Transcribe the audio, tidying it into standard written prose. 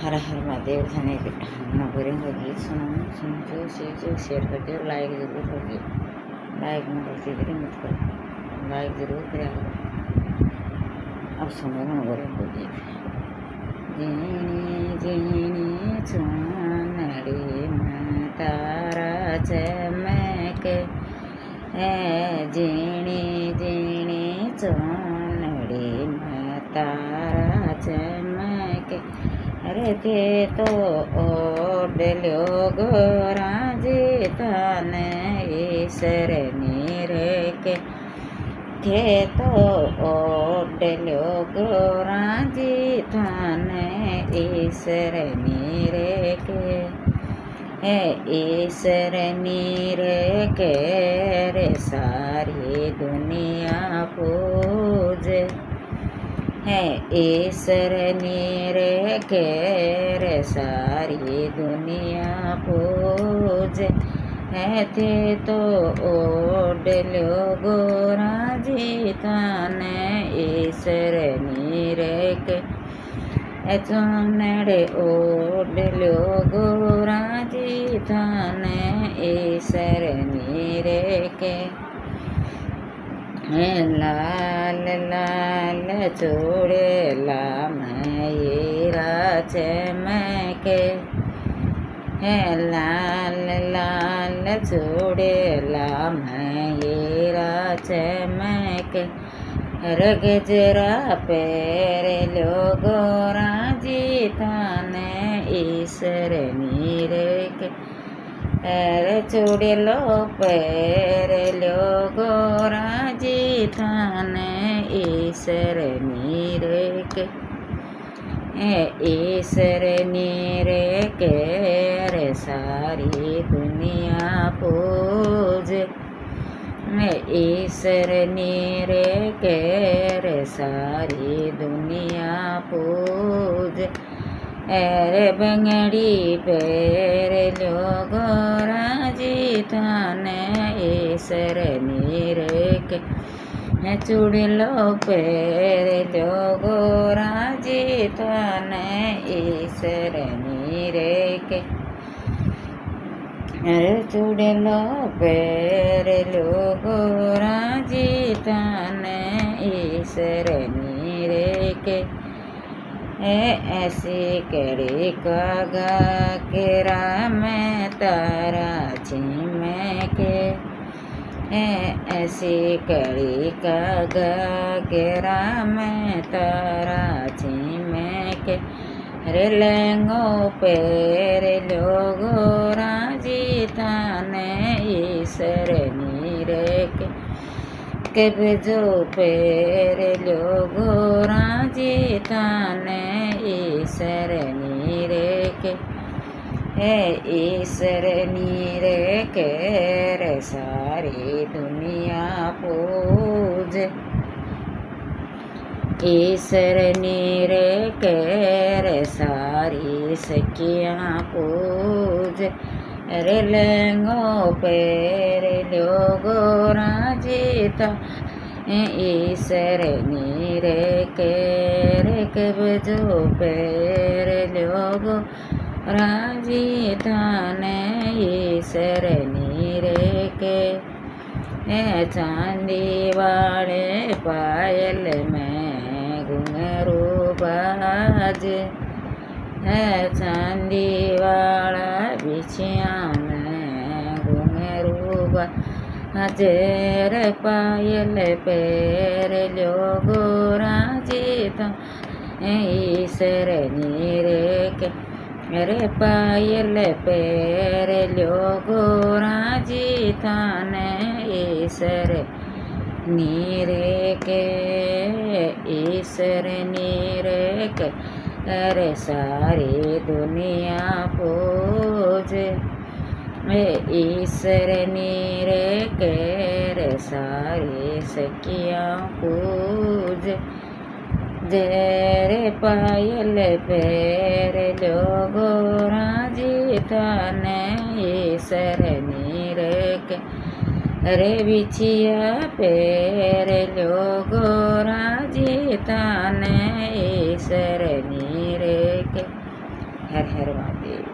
हर हर महादेव थाने के नगरी होगी सुनो जो शेयर कर दो लाइक जरूर होगी लाइक न करते करें मत करो लाइक जरूर करा करो अब सुनो नगरी होगी जीनी जीनी चुनड़ी में तारा चमक जीनी जीनी चुनड़ी में तारा चमक अरे ते तो ओडल्यो गोराजी तने ईश्वर नीरेके थे तो ओडल्यो गोराजी तने ईश्वर नीरेके ईश्वर नीरेके रे सारी दुनिया पूजे है ईश्वर नीरे के रे सारी दुनिया पूज है थे तो ओडल्यो गोराजी तने ईश्वर नीरे के चुनड़े ओडल्यो गोराजी तने ईश्वर नीरे के लाल लाल चूड़ेला मयूरा चमके लाल लाल चूड़ेला मयूरा चमके गजरा पैर लो गोराजी तने ईश्वर नीरे के चूड़ेलो पैर लो गोराजी तने ईश्वर नीरे के ईश्वर नीरे के रे सारी दुनिया पूज ईश्वर नीरे के रे सारी दुनिया पूज अरे बंगड़ी पैर लो गोराजी तने ईश्वर नीरे के चूड़लो पैर लो गोराजी तने ईश्वर नीरे के अरे चूड़लो पैर लो गोराजी तने ईश्वर नीरे के ऐसी कड़ी कागा केरा में तारा छिमे के ऐसी कड़ी कागा केरा में तारा छिमे के रे लेंगो पैर लो गोराजी तने ईश्वर नीरे के जो पैर लो गोराजी तने ईश्वर नीरे के ईश्वर नीरे के रे सारी दुनिया पूज ईश्वर नीरे के रे सारी सखियाँ पूज रे लेंगो पैर लो गोराजी तने ईश्वर नीरे के रे जो पैर लो गोराजी तने ईश्वर नीरे के चांदी वाले पायल में घुंघरू बाज चांदी वाला बिछिया में घुंघरू बाज रे पायल पैर लो गोराजी तने ईश्वर नीरे के रे पायल पैर लो गोराजी तने ईश्वर नीरे के ईश्वर नीरे के रे सारी दुनिया पूज ईश्वर नीरे के रे सारी सखियाँ पूज रे पायल पैर लो गोराजी तने ईश्वर नीरे के रे बिछिया पैर लो गोराजी तने ईश्वर नीरे के હર હર મહાદેવ.